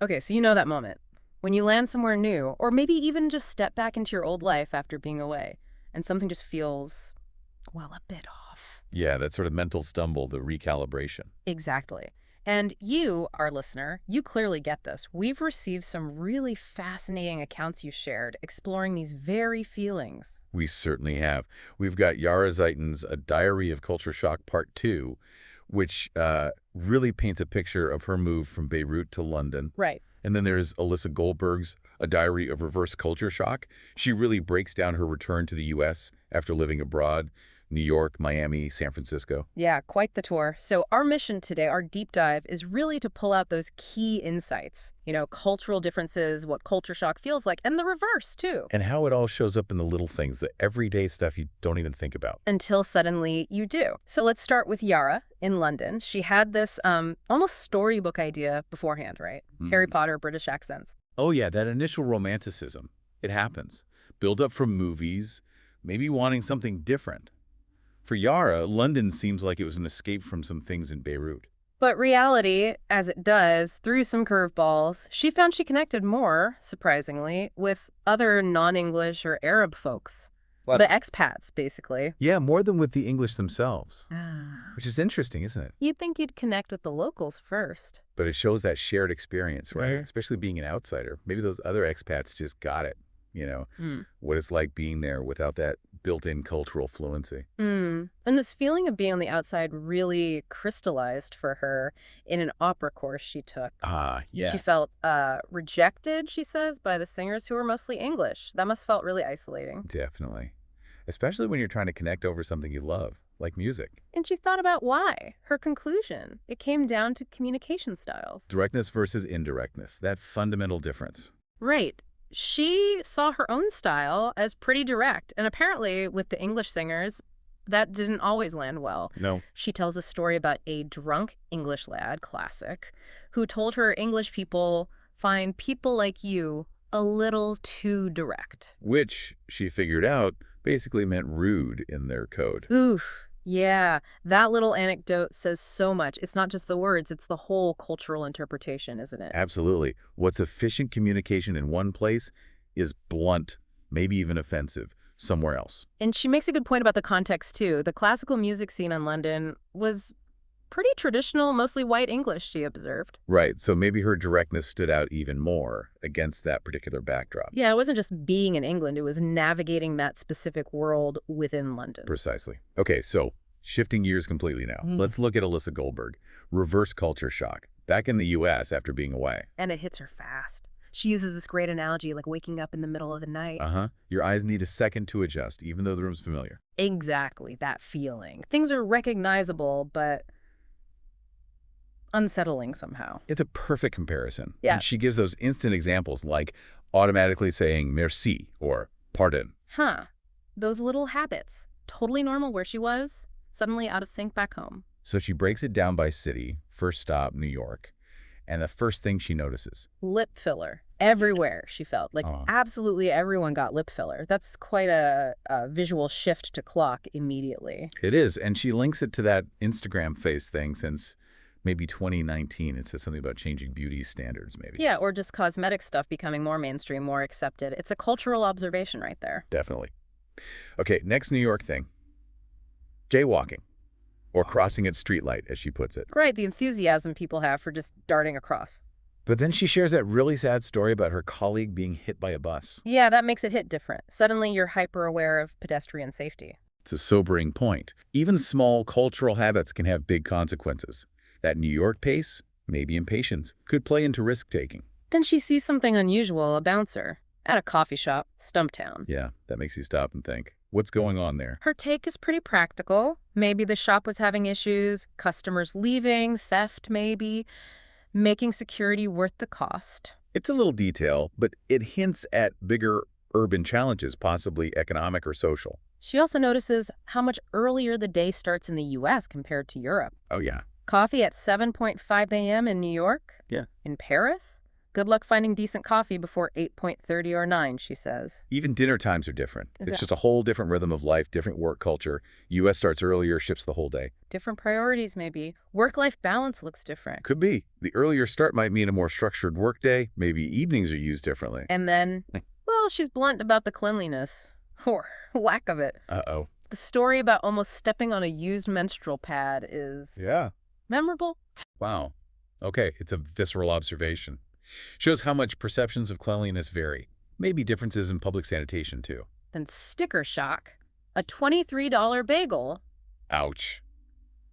Okay, so you know that moment. When you land somewhere new, or maybe even just step back into your old life after being away, and something just feels, well, a bit off. Yeah, that sort of mental stumble, the recalibration. Exactly. And you, our listener, you clearly get this. We've received some really fascinating accounts you shared exploring these very feelings. We certainly have. We've got Yara Zaitin's A Diary of Culture Shock Part 2, which really paints a picture of her move from Beirut to London. Right. And then there's Alyssa Goldberg's A Diary of Reverse Culture Shock. She really breaks down her return to the U.S. after living abroad, New York, Miami, San Francisco. Yeah, quite the tour. So our mission today, our deep dive, is really to pull out those key insights. Cultural differences, what culture shock feels like, and the reverse, too. And how it all shows up in the little things, the everyday stuff you don't even think about. Until suddenly you do. So let's start with Yara in London. She had this almost storybook idea beforehand, right? Harry Potter, British accents. Oh yeah, that initial romanticism. It happens. Build up from movies, maybe wanting something different. For Yara, London seems like it was an escape from some things in Beirut. But reality, as it does, threw some curveballs. She found she connected more, surprisingly, with other non-English or Arab folks. What? The expats, basically. Yeah, more than with the English themselves, Ah. which is interesting, isn't it? You'd think you'd connect with the locals first. But it shows that shared experience, right? Mhm. Especially being an outsider. Maybe those other expats just got it, what it's like being there without that built-in cultural fluency. And this feeling of being on the outside really crystallized for her in an opera course she took. Ah, yeah. She felt rejected, she says, by the singers who were mostly English. That must have felt really isolating. Definitely. Especially when you're trying to connect over something you love, like music. And she thought about why. Her conclusion, it came down to communication styles. Directness versus indirectness, that fundamental difference. Right. She saw her own style as pretty direct, and apparently with the English singers, that didn't always land well. No. She tells the story about a drunk English lad, classic, who told her English people find people like you a little too direct. Which, she figured out, basically meant rude in their code. Oof. Yeah, that little anecdote says so much. It's not just the words, it's the whole cultural interpretation, isn't it? Absolutely. What's efficient communication in one place is blunt, maybe even offensive, somewhere else. And she makes a good point about the context, too. The classical music scene in London was pretty traditional, mostly white English, she observed. Right, so maybe her directness stood out even more against that particular backdrop. Yeah, it wasn't just being in England, it was navigating that specific world within London. Precisely. Okay, so shifting gears completely now. Let's look at Alyssa Goldberg. Reverse culture shock. Back in the U.S. after being away. And it hits her fast. She uses this great analogy, like waking up in the middle of the night. Uh-huh. Your eyes need a second to adjust, even though the room's familiar. Exactly, that feeling. Things are recognizable, but unsettling somehow. It's a perfect comparison. Yeah. And she gives those instant examples like automatically saying merci or pardon. Huh. Those little habits. Totally normal where she was, suddenly out of sync back home. So she breaks it down by city, first stop, New York, and the first thing she notices. Lip filler. Everywhere, she felt. Like, Oh. absolutely everyone got lip filler. That's quite a visual shift to clock immediately. It is, and she links it to that Instagram face thing since maybe 2019. It says something about changing beauty standards, maybe. Yeah, or just cosmetic stuff becoming more mainstream, more accepted. It's a cultural observation right there. Definitely. Okay, next New York thing. Jaywalking, or crossing at streetlight, as she puts it. Right, the enthusiasm people have for just darting across. But then she shares that really sad story about her colleague being hit by a bus. Yeah, that makes it hit different. Suddenly you're hyper aware of pedestrian safety. It's a sobering point. Even small cultural habits can have big consequences. That New York pace, maybe impatience, could play into risk-taking. Then she sees something unusual, a bouncer, at a coffee shop, Stumptown. Yeah, that makes you stop and think, what's going on there? Her take is pretty practical. Maybe the shop was having issues, customers leaving, theft maybe, making security worth the cost. It's a little detail, but it hints at bigger urban challenges, possibly economic or social. She also notices how much earlier the day starts in the U.S. compared to Europe. Oh, yeah. Coffee at 7:05 a.m. in New York? Yeah. In Paris? Good luck finding decent coffee before 8:30 or 9, she says. Even dinner times are different. Yeah. It's just a whole different rhythm of life, different work culture. U.S. starts earlier, ships the whole day. Different priorities, maybe. Work-life balance looks different. Could be. The earlier start might mean a more structured workday. Maybe evenings are used differently. And then, well, she's blunt about the cleanliness. Or lack of it. Uh-oh. The story about almost stepping on a used menstrual pad is Yeah. memorable. Wow. Okay, it's a visceral observation. Shows how much perceptions of cleanliness vary. Maybe differences in public sanitation, too. Then sticker shock. A $23 bagel Ouch.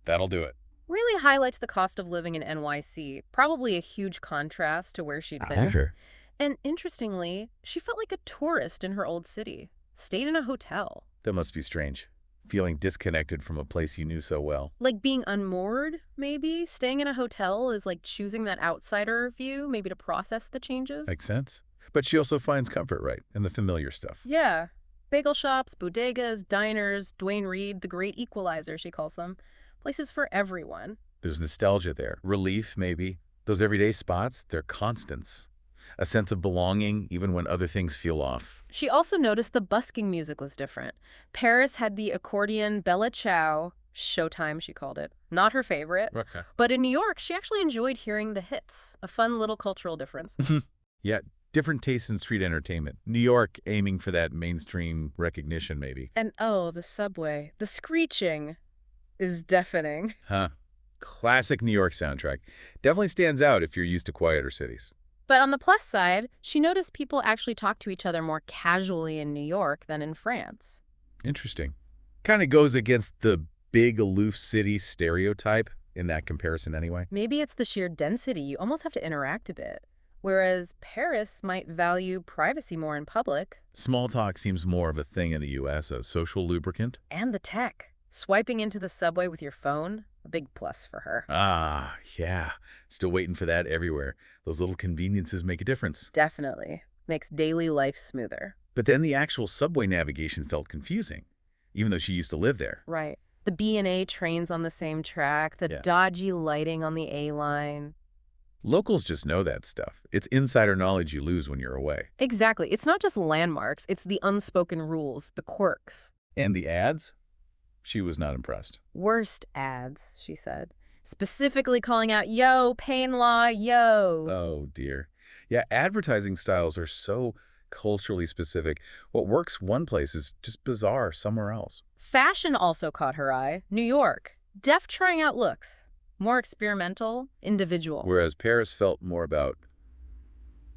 That'll do it. really highlights the cost of living in NYC. Probably a huge contrast to where she'd been. Sure. And interestingly, she felt like a tourist in her old city. Stayed in a hotel. That must be strange. Feeling disconnected from a place you knew so well. Like being unmoored, maybe? Staying in a hotel is like choosing that outsider view, maybe to process the changes. Makes sense. But she also finds comfort, right, in the familiar stuff. Yeah. Bagel shops, bodegas, diners, Duane Reade, the great equalizer, she calls them. Places for everyone. There's nostalgia there. Relief, maybe. Those everyday spots, they're constants. A sense of belonging, even when other things feel off. She also noticed the busking music was different. Paris had the accordion Bella Ciao, Showtime she called it. Not her favorite. Okay. But in New York, she actually enjoyed hearing the hits. A fun little cultural difference. Yeah, different tastes in street entertainment. New York aiming for that mainstream recognition, maybe. And oh, the subway. The screeching is deafening. Huh. Classic New York soundtrack. Definitely stands out if you're used to quieter cities. But on the plus side, she noticed people actually talk to each other more casually in New York than in France. Interesting. Kind of goes against the big, aloof city stereotype in that comparison anyway. Maybe it's the sheer density. You almost have to interact a bit. Whereas Paris might value privacy more in public. Small talk seems more of a thing in the U.S., a social lubricant. And the tech. Swiping into the subway with your phone, a big plus for her. Ah, yeah. Still waiting for that everywhere. Those little conveniences make a difference. Definitely. Makes daily life smoother. But then the actual subway navigation felt confusing, even though she used to live there. Right. The B&A trains on the same track, the Yeah. dodgy lighting on the A line. Locals just know that stuff. It's insider knowledge you lose when you're away. Exactly. It's not just landmarks, it's the unspoken rules, the quirks. And the ads? She was not impressed. Worst ads, she said. Specifically calling out, yo, pain law, yo. Oh, dear. Yeah, advertising styles are so culturally specific. What works one place is just bizarre somewhere else. Fashion also caught her eye. New York. Deft trying out looks. More experimental, individual. Whereas Paris felt more about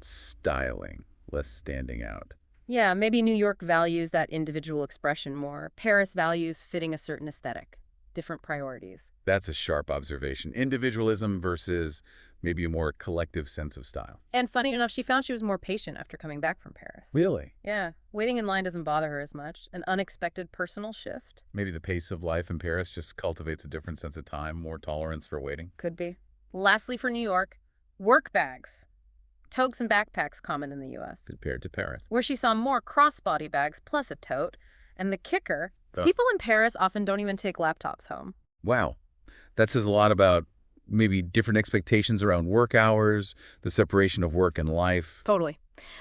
styling, less standing out. Yeah, maybe New York values that individual expression more. Paris values fitting a certain aesthetic. Different priorities. That's a sharp observation. Individualism versus maybe a more collective sense of style. And funny enough, she found she was more patient after coming back from Paris. Really? Yeah, waiting in line doesn't bother her as much. An unexpected personal shift. Maybe the pace of life in Paris just cultivates a different sense of time, more tolerance for waiting. Could be. Lastly, for New York, work bags. Toques and backpacks common in the U.S., Compared to Paris. where she saw more crossbody bags plus a tote. And the kicker, Ugh. people in Paris often don't even take laptops home. Wow. That says a lot about maybe different expectations around work hours, the separation of work and life. Totally.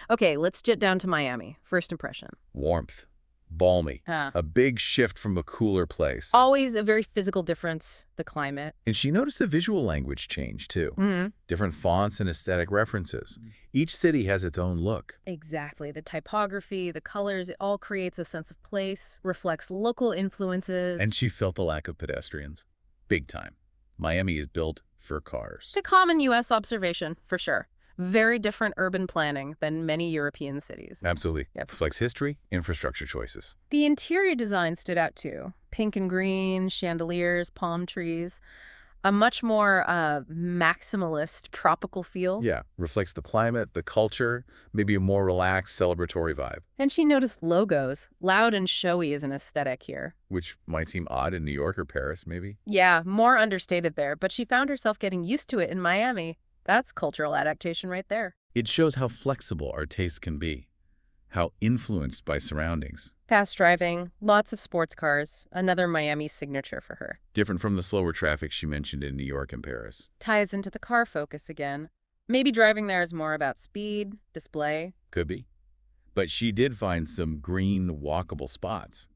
Okay, let's jet down to Miami. First impression. Warmth. Balmy. Ah. A big shift from a cooler place. Always a very physical difference, the climate. And she noticed the visual language change, too. Mm-hmm. Different fonts and aesthetic references. Each city has its own look. Exactly. The typography, the colors, it all creates a sense of place, reflects local influences. And she felt the lack of pedestrians. Big time. Miami is built for cars. a common U.S. observation, for sure. Very different urban planning than many European cities. Absolutely. Yep. Reflects history, infrastructure choices. The interior design stood out too. Pink and green, chandeliers, palm trees. A much more maximalist, tropical feel. Yeah, reflects the climate, the culture, maybe a more relaxed, celebratory vibe, And she noticed logos. Loud and showy is an aesthetic here. which might seem odd in New York or Paris, maybe. Yeah, more understated there, but she found herself getting used to it in Miami. That's cultural adaptation right there. It shows how flexible our tastes can be, how influenced by surroundings. Fast driving, lots of sports cars, another Miami signature for her. Different from the slower traffic she mentioned in New York and Paris. Ties into the car focus again. Maybe driving there is more about speed, display. Could be. But she did find some green, walkable spots,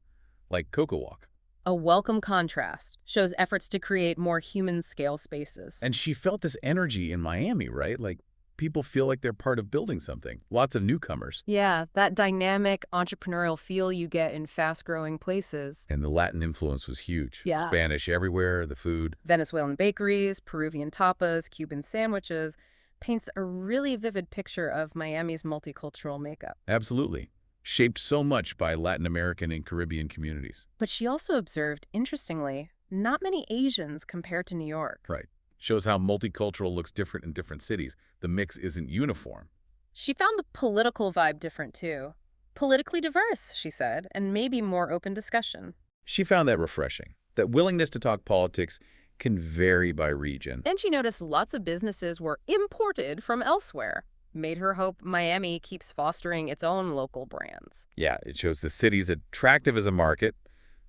like Coco Walk. A welcome contrast shows efforts to create more human-scale spaces. And she felt this energy in Miami, right? Like, people feel like they're part of building something. Lots of newcomers. Yeah, that dynamic entrepreneurial feel you get in fast-growing places. And the Latin influence was huge. Yeah. Spanish everywhere, the food. Venezuelan bakeries, Peruvian tapas, Cuban sandwiches paints a really vivid picture of Miami's multicultural makeup. Absolutely. Shaped so much by Latin American and Caribbean communities. But she also observed, interestingly, not many Asians compared to New York. Right. Shows how multicultural looks different in different cities. The mix isn't uniform. She found the political vibe different, too. Politically diverse, she said, and maybe more open discussion. She found that refreshing. That willingness to talk politics can vary by region. And she noticed lots of businesses were imported from elsewhere. Made her hope Miami keeps fostering its own local brands. Yeah, it shows the city's attractive as a market,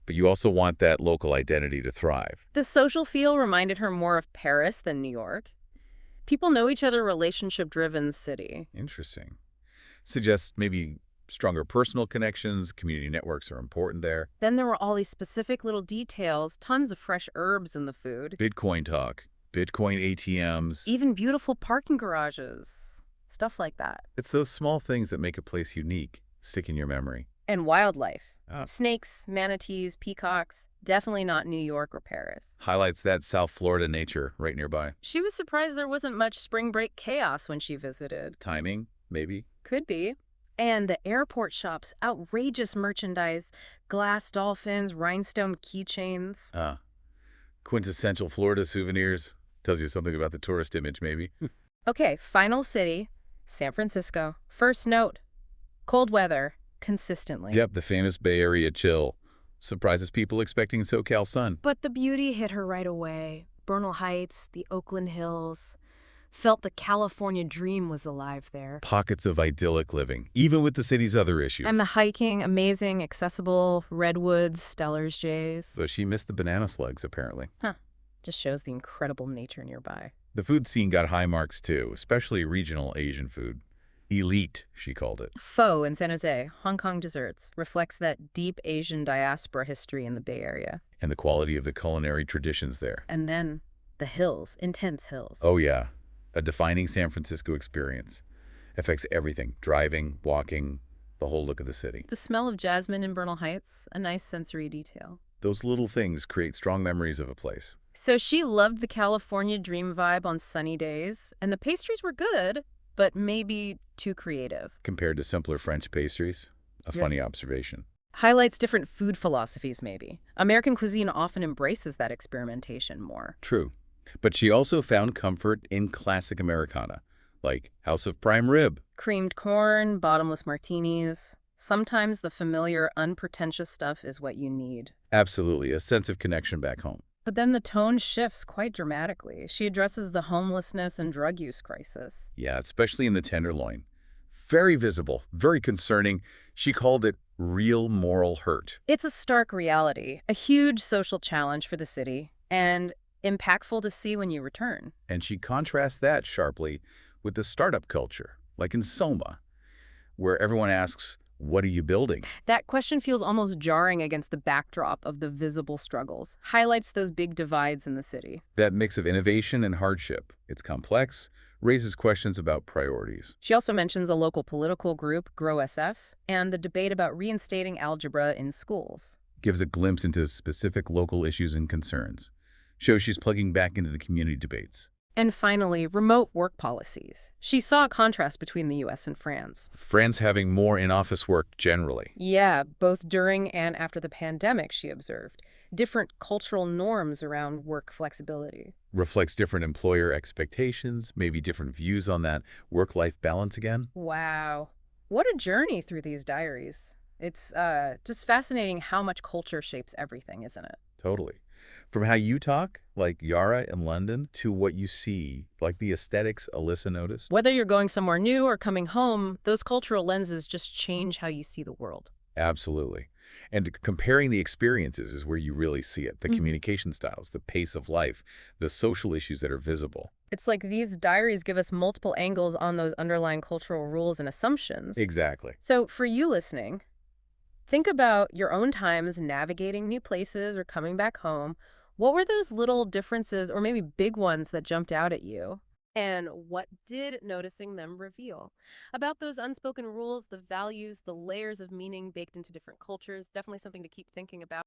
but you also want that local identity to thrive. The social feel reminded her more of Paris than New York. People know each other, relationship-driven city. Interesting. Suggests maybe stronger personal connections, community networks are important there. Then there were all these specific little details, tons of fresh herbs in the food. Bitcoin talk, Bitcoin ATMs. Even beautiful parking garages. Stuff like that. It's those small things that make a place unique, stick in your memory. And wildlife. Ah. Snakes, manatees, peacocks. Definitely not New York or Paris. Highlights that South Florida nature right nearby. She was surprised there wasn't much spring break chaos when she visited. Timing, maybe. Could be. And the airport shops, outrageous merchandise, glass dolphins, rhinestone keychains. Quintessential Florida souvenirs. Tells you something about the tourist image, maybe. Okay, final city, San Francisco. First note, cold weather, consistently. Yep, the famous Bay Area chill. Surprises people expecting SoCal sun. But the beauty hit her right away. Bernal Heights, the Oakland Hills. Felt the California dream was alive there. Pockets of idyllic living, even with the city's other issues. And the hiking, amazing, accessible, redwoods, Stellar's jays. So she missed the banana slugs, apparently. Just shows the incredible nature nearby. The food scene got high marks, too, especially regional Asian food. Elite, she called it. Pho in San Jose, Hong Kong desserts, reflects that deep Asian diaspora history in the Bay Area. And the quality of the culinary traditions there. And then the hills, intense hills. Oh, yeah. A defining San Francisco experience. Affects everything. Driving, walking, the whole look of the city. The smell of jasmine in Bernal Heights, a nice sensory detail. Those little things create strong memories of a place. So she loved the California dream vibe on sunny days, and the pastries were good, but maybe too creative. Compared to simpler French pastries? A funny observation. Highlights different food philosophies, maybe. American cuisine often embraces that experimentation more. True. But she also found comfort in classic Americana, like House of Prime Rib. Creamed corn, bottomless martinis. Sometimes the familiar, unpretentious stuff is what you need. Absolutely, a sense of connection back home. But then the tone shifts quite dramatically. She addresses the homelessness and drug use crisis. Yeah, especially in the Tenderloin. Very visible, very concerning. She called it real moral hurt. It's a stark reality, a huge social challenge for the city, and impactful to see when you return. And she contrasts that sharply with the startup culture, like in Soma, where everyone asks, what are you building? That question feels almost jarring against the backdrop of the visible struggles, highlights those big divides in the city. That mix of innovation and hardship. It's complex, raises questions about priorities. She also mentions a local political group, Grow SF, and the debate about reinstating algebra in schools. Gives a glimpse into specific local issues and concerns. Shows she's plugging back into the community debates. And finally, remote work policies. She saw a contrast between the U.S. and France. France having more in-office work generally. Yeah, both during and after the pandemic, she observed. Different cultural norms around work flexibility. Reflects different employer expectations, maybe different views on that work-life balance again. Wow. What a journey through these diaries. It's just fascinating how much culture shapes everything, isn't it? Totally. From how you talk, like Yara in London, to what you see, like the aesthetics Alyssa noticed. Whether you're going somewhere new or coming home, those cultural lenses just change how you see the world. Absolutely. And comparing the experiences is where you really see it. The communication styles, the pace of life, the social issues that are visible. It's like these diaries give us multiple angles on those underlying cultural rules and assumptions. Exactly. So for you listening, think about your own times navigating new places or coming back home. What were those little differences or maybe big ones that jumped out at you? And what did noticing them reveal? About those unspoken rules, the values, the layers of meaning baked into different cultures, definitely something to keep thinking about.